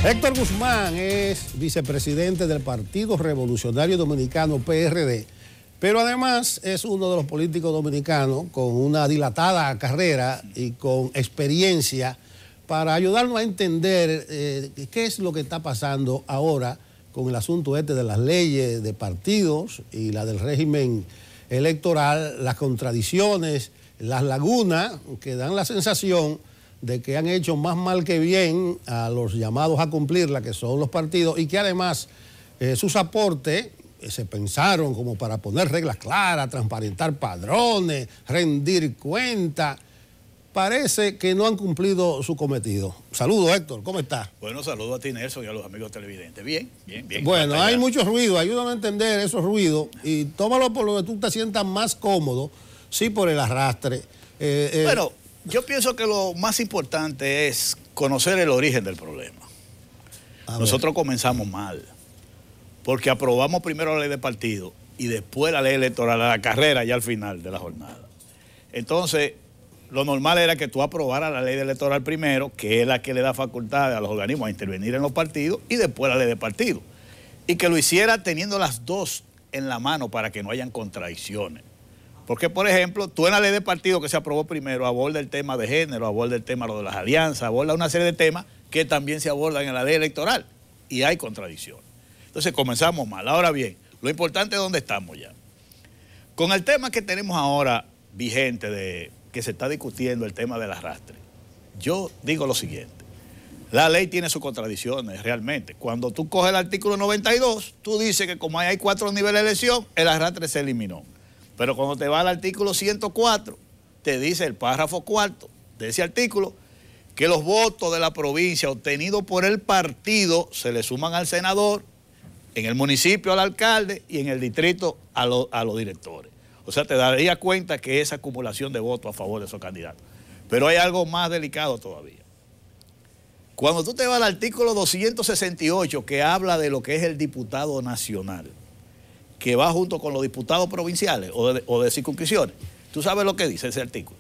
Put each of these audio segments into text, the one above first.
Héctor Guzmán es vicepresidente del Partido Revolucionario Dominicano, PRD, pero además es uno de los políticos dominicanos con una dilatada carrera y con experiencia para ayudarnos a entender qué es lo que está pasando ahora con el asunto este de las leyes de partidos y la del régimen electoral, las contradicciones, las lagunas que dan la sensación de que han hecho más mal que bien a los llamados a cumplirla, que son los partidos, y que además sus aportes se pensaron como para poner reglas claras, transparentar padrones, rendir cuentas. Parece que no han cumplido su cometido. Saludos, Héctor, ¿cómo estás? Bueno, saludo a ti, Nelson, y a los amigos televidentes. Bien. Bueno, hay mucho ruido, ayúdame a entender esos ruidos y tómalo por lo que tú te sientas más cómodo, sí, por el arrastre. Bueno, yo pienso que lo más importante es conocer el origen del problema. Nosotros comenzamos mal, porque aprobamos primero la ley de partido y después la ley electoral, a la carrera ya al final de la jornada. Entonces, lo normal era que tú aprobaras la ley electoral primero, que es la que le da facultad a los organismos a intervenir en los partidos, y después la ley de partido. Y que lo hiciera teniendo las dos en la mano para que no hayan contradicciones. Porque, por ejemplo, tú en la ley de partido que se aprobó primero aborda el tema de género, aborda el tema de las alianzas, aborda una serie de temas que también se abordan en la ley electoral. Y hay contradicciones. Entonces comenzamos mal. Ahora bien, lo importante es dónde estamos ya. Con el tema que tenemos ahora vigente de que se está discutiendo, el tema del arrastre, yo digo lo siguiente. La ley tiene sus contradicciones realmente. Cuando tú coges el artículo 92, tú dices que como hay 4 niveles de elección, el arrastre se eliminó. Pero cuando te va al artículo 104, te dice el párrafo 4 de ese artículo que los votos de la provincia obtenidos por el partido se le suman al senador, en el municipio al alcalde y en el distrito a los directores. O sea, te daría cuenta que esa acumulación de votos a favor de esos candidatos. Pero hay algo más delicado todavía. Cuando tú te vas al artículo 268, que habla de lo que es el diputado nacional, que va junto con los diputados provinciales o de circunscripciones, tú sabes lo que dice ese artículo,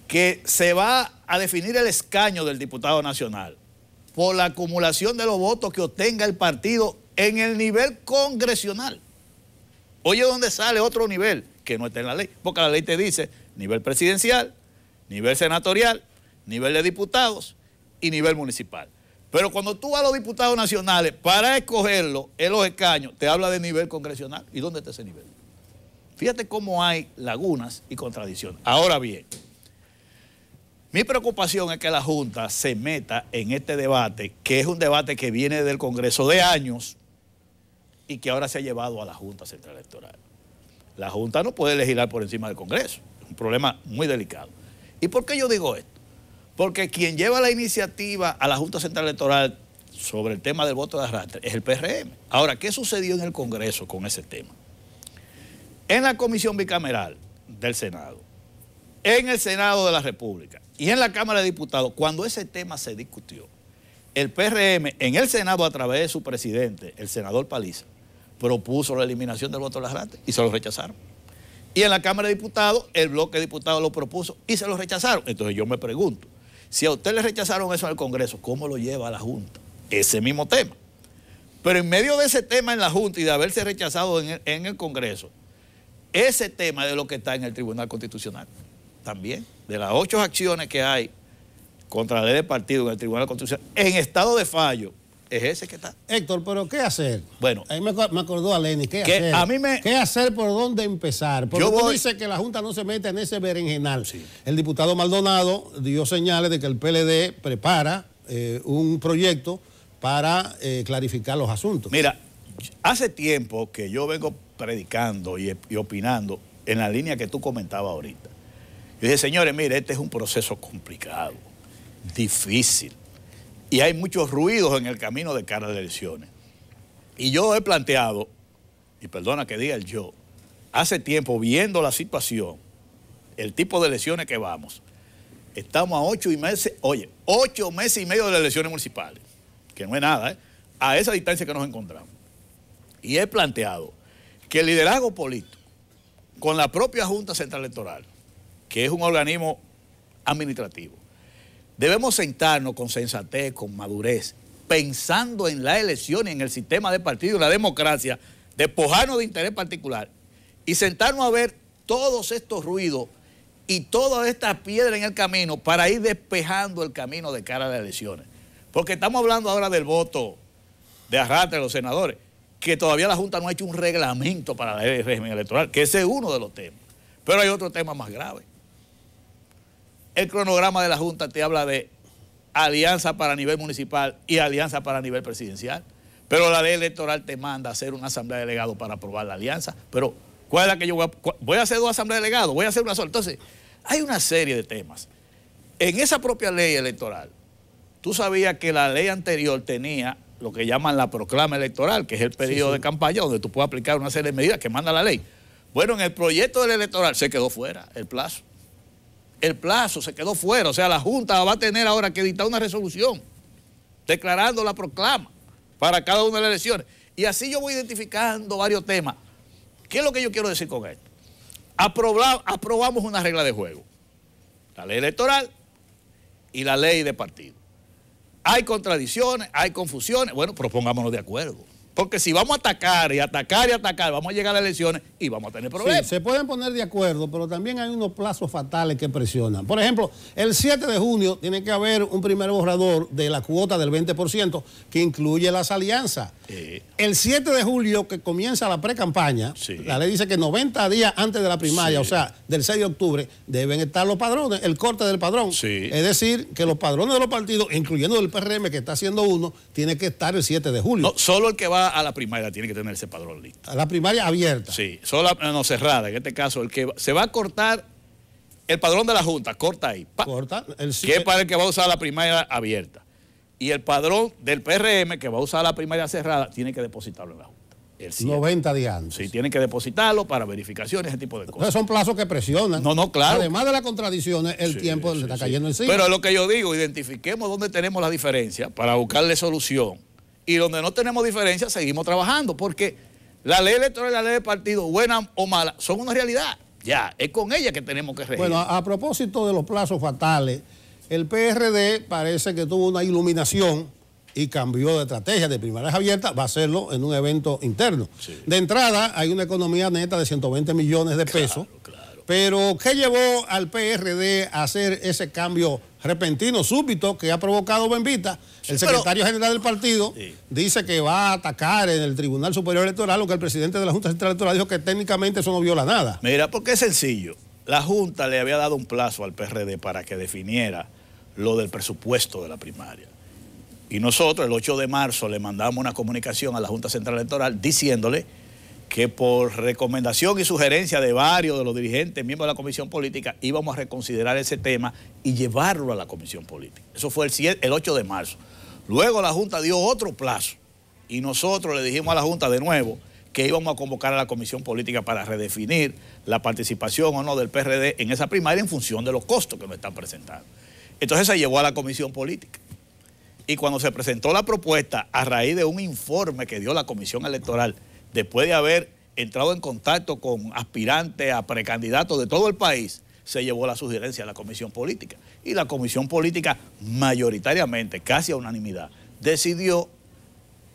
que se va a definir el escaño del diputado nacional por la acumulación de los votos que obtenga el partido en el nivel congresional. Oye, ¿dónde sale otro nivel que no está en la ley? Porque la ley te dice nivel presidencial, nivel senatorial, nivel de diputados y nivel municipal. Pero cuando tú vas a los diputados nacionales, para escogerlo en los escaños, te habla de nivel congresional. ¿Y dónde está ese nivel? Fíjate cómo hay lagunas y contradicciones. Ahora bien, mi preocupación es que la Junta se meta en este debate, que es un debate que viene del Congreso de años y que ahora se ha llevado a la Junta Central Electoral. La Junta no puede legislar por encima del Congreso. Es un problema muy delicado. ¿Y por qué yo digo esto? Porque quien lleva la iniciativa a la Junta Central Electoral sobre el tema del voto de arrastre es el PRM. Ahora, ¿qué sucedió en el Congreso con ese tema? En la Comisión Bicameral del Senado, en el Senado de la República y en la Cámara de Diputados, cuando ese tema se discutió, el PRM en el Senado, a través de su presidente, el senador Paliza, propuso la eliminación del voto de arrastre y se lo rechazaron. Y en la Cámara de Diputados, el bloque de diputados lo propuso y se lo rechazaron. Entonces yo me pregunto, si a usted le rechazaron eso al Congreso, ¿cómo lo lleva a la Junta? Ese mismo tema. Pero en medio de ese tema en la Junta y de haberse rechazado en el Congreso, ese tema es de lo que está en el Tribunal Constitucional. También, de las 8 acciones que hay contra la ley de partido en el Tribunal Constitucional, en estado de fallo, es ese que está. Héctor, ¿pero qué hacer? Bueno. Ahí me acordó a Lenny, ¿qué hacer? ¿Qué hacer, por dónde empezar? Porque tú dices que la Junta no se mete en ese berenjenal. Sí. El diputado Maldonado dio señales de que el PLD prepara un proyecto para clarificar los asuntos. Mira, hace tiempo que yo vengo predicando y opinando en la línea que tú comentabas ahorita. Yo dije, señores, mire, este es un proceso complicado, difícil, y hay muchos ruidos en el camino de cara a las elecciones. Y yo he planteado, y perdona que diga el yo, hace tiempo viendo la situación, el tipo de elecciones que vamos, estamos a 8 meses y medio de las elecciones municipales, que no es nada, a esa distancia que nos encontramos. Y he planteado que el liderazgo político, con la propia Junta Central Electoral, que es un organismo administrativo, debemos sentarnos con sensatez, con madurez pensando en la elección y en el sistema de partido, en la democracia, despojarnos de interés particular y sentarnos a ver todos estos ruidos y toda esta piedra en el camino para ir despejando el camino de cara a las elecciones. Porque estamos hablando ahora del voto de arrastre de los senadores, que todavía la Junta no ha hecho un reglamento para la ley de régimen electoral, que ese es uno de los temas. Pero hay otro tema más grave. El cronograma de la Junta te habla de alianza para nivel municipal y alianza para nivel presidencial. Pero la ley electoral te manda a hacer una asamblea de delegados para aprobar la alianza. Pero, ¿cuál es la que yo voy a hacer? Dos asambleas de delegados, voy a hacer una sola. Entonces, hay una serie de temas. En esa propia ley electoral, tú sabías que la ley anterior tenía lo que llaman la proclama electoral, que es el periodo de campaña donde tú puedes aplicar una serie de medidas que manda la ley. Bueno, en el proyecto del electoral se quedó fuera el plazo. El plazo se quedó fuera, o sea, la Junta va a tener ahora que dictar una resolución declarando la proclama para cada una de las elecciones. Y así yo voy identificando varios temas. ¿Qué es lo que yo quiero decir con esto? Aprobamos una regla de juego, la ley electoral y la ley de partido. Hay contradicciones, hay confusiones, bueno, propongámonos de acuerdo. Porque si vamos a atacar y atacar y atacar, vamos a llegar a las elecciones y vamos a tener problemas. Sí, se pueden poner de acuerdo, pero también hay unos plazos fatales que presionan. Por ejemplo, el 7 de junio tiene que haber un primer borrador de la cuota del 20% que incluye las alianzas. El 7 de julio, que comienza la pre-campaña, la ley dice que 90 días antes de la primaria, o sea, del 6 de octubre, deben estar los padrones, el corte del padrón. Es decir, que los padrones de los partidos, incluyendo el PRM, que está haciendo uno, tiene que estar el 7 de julio. No, solo el que va a la primaria tiene que tener ese padrón listo. A la primaria abierta. Sí, solo no cerrada. En este caso, el que se va a cortar el padrón de la Junta, corta ahí. Corta. Que es para el que va a usar la primaria abierta. Y el padrón del PRM, que va a usar la primaria cerrada, tiene que depositarlo en la Junta. 90 días antes. Sí, tienen que depositarlo para verificaciones, ese tipo de cosas. Entonces son plazos que presionan. No, claro. Además de las contradicciones, el tiempo le está cayendo encima. Pero es lo que yo digo, identifiquemos dónde tenemos la diferencia para buscarle solución. Y donde no tenemos diferencia, seguimos trabajando, porque la ley electoral y la ley de partido, buena o mala, son una realidad. Ya, es con ella que tenemos que regir. Bueno, a propósito de los plazos fatales, el PRD parece que tuvo una iluminación y cambió de estrategia. De primarias abiertas va a hacerlo en un evento interno. De entrada, hay una economía neta de 120 millones de pesos. Pero, ¿qué llevó al PRD a hacer ese cambio repentino, súbito, que ha provocado Benvita? El secretario general del partido dice que va a atacar en el Tribunal Superior Electoral, aunque el presidente de la Junta Central Electoral dijo que técnicamente eso no viola nada. Mira, porque es sencillo. La Junta le había dado un plazo al PRD para que definiera lo del presupuesto de la primaria. Y nosotros, el 8 de marzo, le mandamos una comunicación a la Junta Central Electoral diciéndole que por recomendación y sugerencia de varios de los dirigentes, miembros de la Comisión Política, íbamos a reconsiderar ese tema y llevarlo a la Comisión Política. Eso fue el 8 de marzo. Luego la Junta dio otro plazo y nosotros le dijimos a la Junta de nuevo que íbamos a convocar a la Comisión Política para redefinir la participación o no del PRD en esa primaria en función de los costos que nos están presentando. Entonces se llevó a la Comisión Política. Y cuando se presentó la propuesta, a raíz de un informe que dio la Comisión Electoral, después de haber entrado en contacto con aspirantes a precandidatos de todo el país, se llevó la sugerencia a la Comisión Política. Y la Comisión Política, mayoritariamente, casi a unanimidad, decidió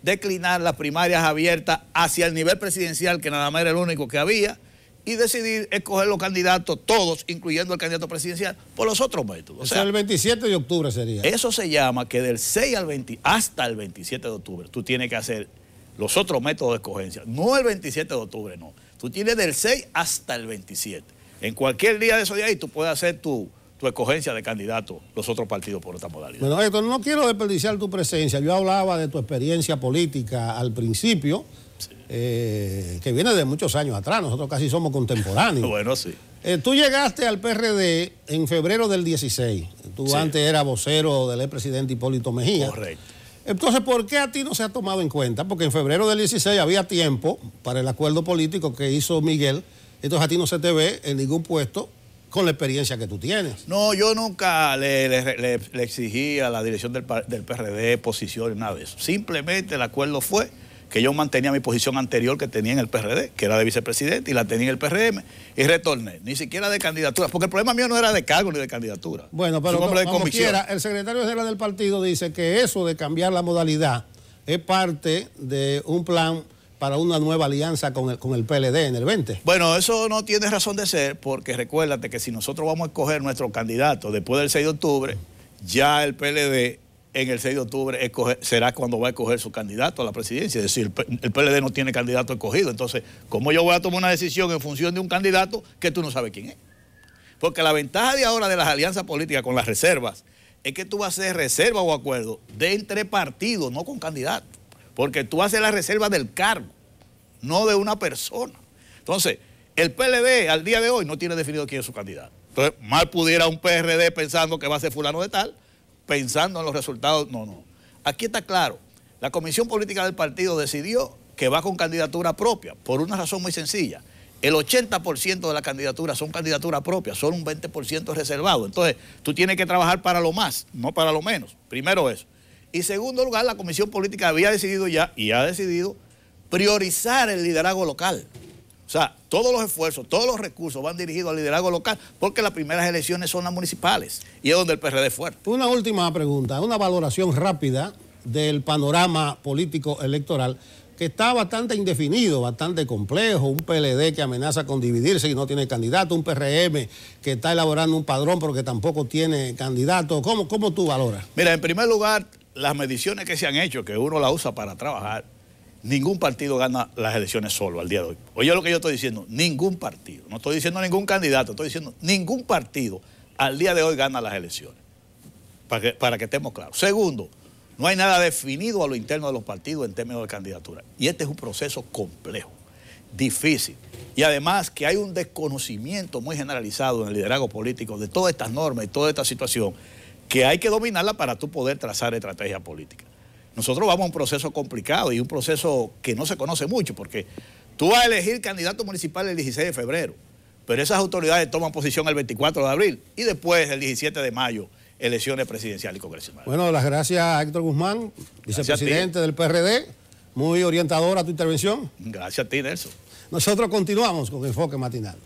declinar las primarias abiertas hacia el nivel presidencial, que nada más era el único que había, y decidir escoger los candidatos, todos, incluyendo el candidato presidencial, por los otros métodos. O sea, el 27 de octubre sería. Eso se llama que del 6 al 20, hasta el 27 de octubre, tú tienes que hacer los otros métodos de escogencia. No el 27 de octubre, no. Tú tienes del 6 hasta el 27. En cualquier día de esos días ahí tú puedes hacer tu escogencia de candidato, los otros partidos por esta modalidad. Bueno, Héctor, no quiero desperdiciar tu presencia. Yo hablaba de tu experiencia política al principio, que viene de muchos años atrás. Nosotros casi somos contemporáneos. Bueno, sí. Tú llegaste al PRD en febrero del 16. Tú antes eras vocero del expresidente Hipólito Mejía. Correcto. Entonces, ¿por qué a ti no se ha tomado en cuenta? Porque en febrero del 16 había tiempo para el acuerdo político que hizo Miguel. Entonces, a ti no se te ve en ningún puesto con la experiencia que tú tienes. No, yo nunca le exigí a la dirección del PRD posiciones, nada de eso. Simplemente el acuerdo fue que yo mantenía mi posición anterior que tenía en el PRD, que era de vicepresidente, y la tenía en el PRM, y retorné, ni siquiera de candidatura, porque el problema mío no era de cargo ni de candidatura. Bueno, pero como quiera, el secretario general del partido dice que eso de cambiar la modalidad es parte de un plan para una nueva alianza con el PLD en el 20. Bueno, eso no tiene razón de ser, porque recuérdate que si nosotros vamos a escoger nuestro candidato después del 6 de octubre, ya el PLD en el 6 de octubre será cuando va a escoger su candidato a la presidencia. Es decir, el PLD no tiene candidato escogido. Entonces, ¿cómo yo voy a tomar una decisión en función de un candidato que tú no sabes quién es? Porque la ventaja de ahora de las alianzas políticas con las reservas es que tú vas a hacer reserva o acuerdo de entre partidos, no con candidatos. Porque tú haces la reserva del cargo, no de una persona. Entonces, el PLD al día de hoy no tiene definido quién es su candidato. Entonces, mal pudiera un PRD pensando que va a ser fulano de tal, pensando en los resultados. No. Aquí está claro. La Comisión Política del partido decidió que va con candidatura propia, por una razón muy sencilla. El 80% de las candidaturas son candidaturas propias, solo un 20% reservado. Entonces, tú tienes que trabajar para lo más, no para lo menos. Primero eso. Y segundo lugar, la Comisión Política había decidido ya, y ha decidido, priorizar el liderazgo local. O sea, todos los esfuerzos, todos los recursos van dirigidos al liderazgo local, porque las primeras elecciones son las municipales, y es donde el PRD es fuerte. Una última pregunta, una valoración rápida del panorama político electoral, que está bastante indefinido, bastante complejo, un PLD que amenaza con dividirse y no tiene candidato, un PRM que está elaborando un padrón pero que tampoco tiene candidato. ¿Cómo tú valoras? Mira, en primer lugar, las mediciones que se han hecho, que uno la usa para trabajar, ningún partido gana las elecciones solo al día de hoy. Oye lo que yo estoy diciendo, ningún partido. No estoy diciendo ningún candidato, estoy diciendo ningún partido al día de hoy gana las elecciones. Para que estemos claros. Segundo, no hay nada definido a lo interno de los partidos en términos de candidatura. Y este es un proceso complejo, difícil. Y además que hay un desconocimiento muy generalizado en el liderazgo político de todas estas normas y toda esta situación, que hay que dominarla para tú poder trazar estrategia política. Nosotros vamos a un proceso complicado y un proceso que no se conoce mucho, porque tú vas a elegir candidato municipal el 16 de febrero, pero esas autoridades toman posición el 24 de abril y después el 17 de mayo elecciones presidenciales y congresionales. Bueno, las gracias a Héctor Guzmán, vicepresidente del PRD, muy orientadora tu intervención. Gracias a ti, Nelson. Nosotros continuamos con Enfoque Matinal.